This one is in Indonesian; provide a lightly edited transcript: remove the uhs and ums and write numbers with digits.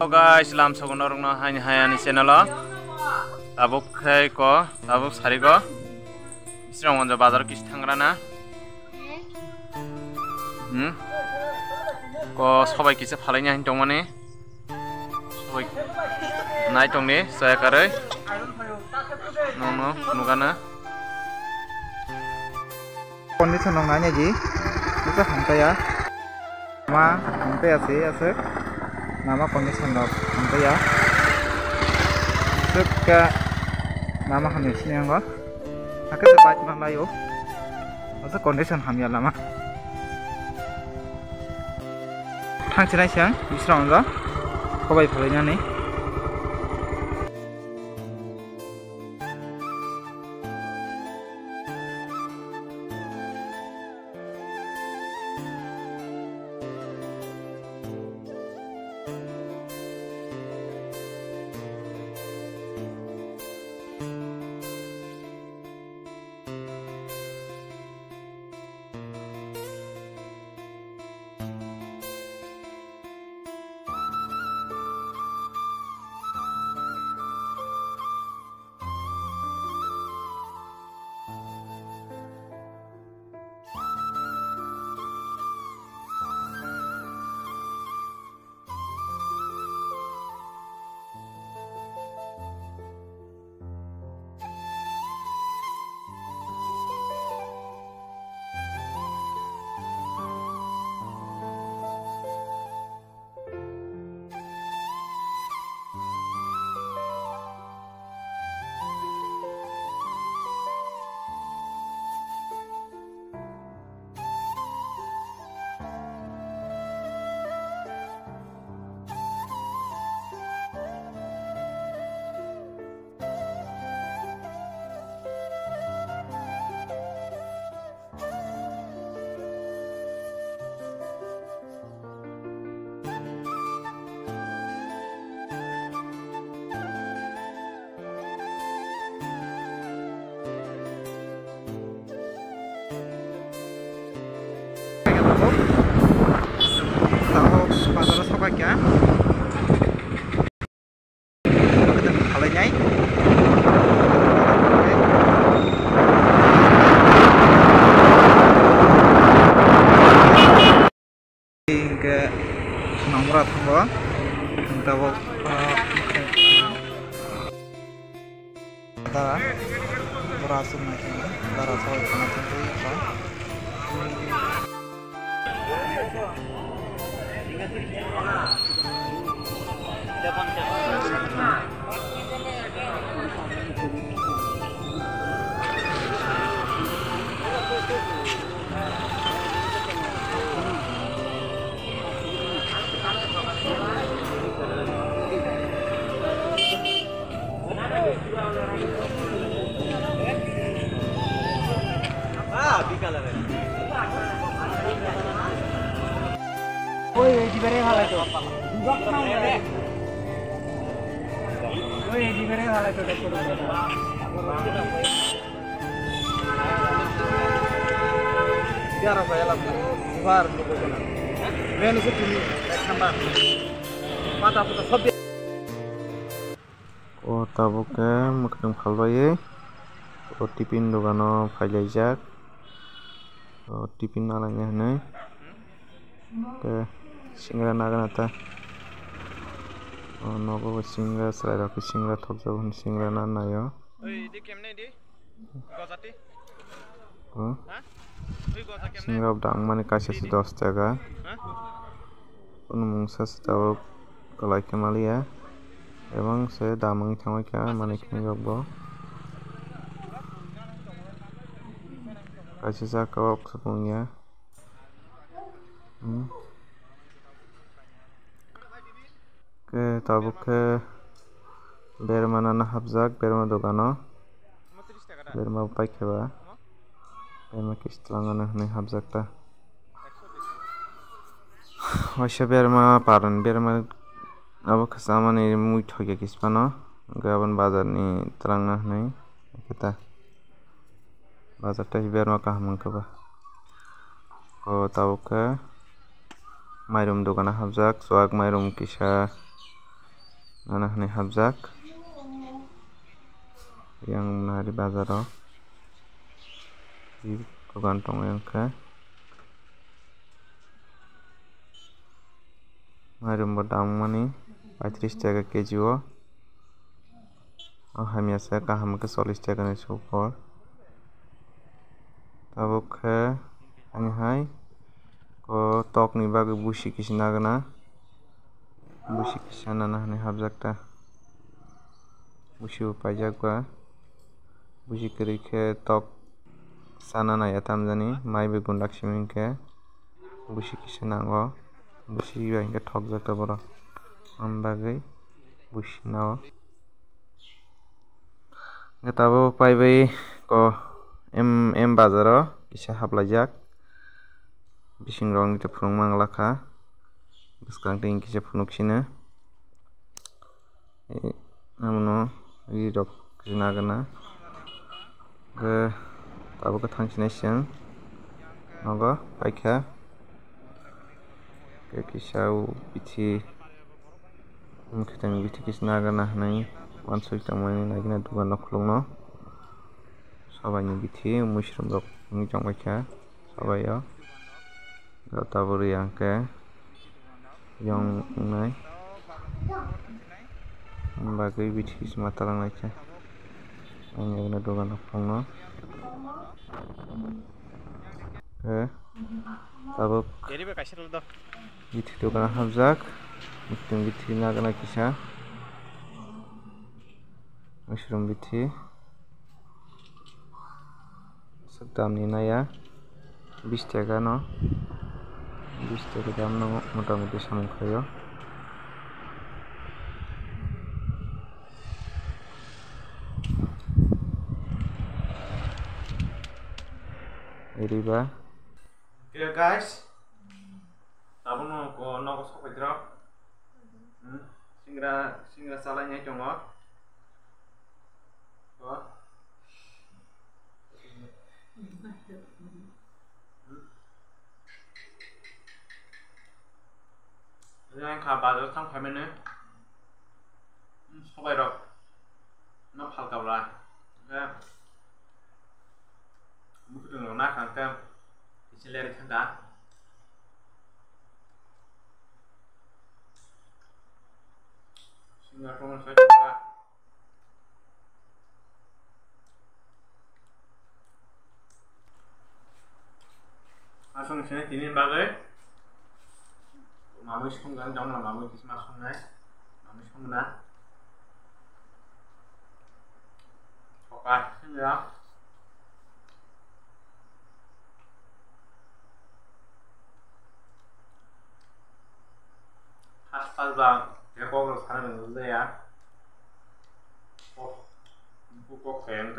Hello guys, lam sagono rongno haini hayani channel o tabuk khai ko tabuk sari ko isrong onjo bazar kis thangra na ko sobai kise phalaini hain tongmani sobai nai tongni sayakarei nono nugana condition nong nanya ji bisa hantai ya ma hantai ase nama condition nong hantai ya suka nama hamil sini yang gak aku sebat malayo masa condition hamil lama thang cerai siang bisa enggak kau baik bolehnya nih tahu pasar sopak ya kita halanya ke nomor apa kita bawa kita berasal lagi berasal Oi, di bere halai to. Gak mau ya. Oi, di bere halai to dekho. Biar apa ya lagu. Bar dulu kan. Menu setini tambah. Mata putar sob. Oh, tabuke mukdum khalbai. Oh, tipin dogano phailajak. Oh, tipin nalanya hanai. Oke. Singra naganata nobo singra selain aku singra top jauh singra nana yo di kemne di gozati singra udang mana kasih 10 jaga mungsa setahu kalau kemali ya emang saya damang sama kya mana kini gabo kasih saya kau sepunya ke tabuk ke berma nana habzak berma dogano berma upai keba berma kistlangana ne habzakta washa berma paran berma abo khasama ne mui thoge kispano gaban bazar ni trangna ne kita bazar ta berma kahman keba ko tabuk ke mairum dogana habzak soak mairum kisha nana hwnai habjak yang nari bazaro dogan tongo engkhe mairum bo damani 35 taka keji o hamya se kaham ke 40 taka ni sopor abo khe hai ko tok ni bagui busi kisi nagana busi kisa nana hwnai habjakta busi bo paijak ba busi kwrwi khe tok sana naya tamjani mai bai gundak simi hinkhe busi kisa nango busi bai hinkhe thokjakta borok amoni bagui busi nao tabuk paibai ko M bazar o kisa haplaijak bising rok ni phunuk manglakha bwskango tui kisa phunuk sino amono rok nagana tabuk thangsinai chwng nogo paikha kisa bithi mwkhwtwng bithi kisa nagana hwnai uansuk tongmani nagina dogan no khulugno sabai ni bithi muisrum rok wngui tongbaikha sabai o tabuk rwya hwnkhe yong wngnai amoni bagui bithi kisa ma talangnaikha nagina dogan no khulugno tabuk bithi dogan o habjak mwkhwtwng bithi nagana kisa muisrum bithi daam ni naya 20 taka no 20 taka daam no motamuti samung khai o riba guys tabuk nogo sokai rok singra chalainai tongo Angkha bazar thangfaimani sabai rok no phalkabla mwkhwtwng rok nakha hwnkhe kisa lerui thangka singra tongo sai thangka asung sini tini bagui mamui songgang jongla mamui kisma songnai mamui songna oka singra haspalba ekog rok sana nujaya kok kok kayang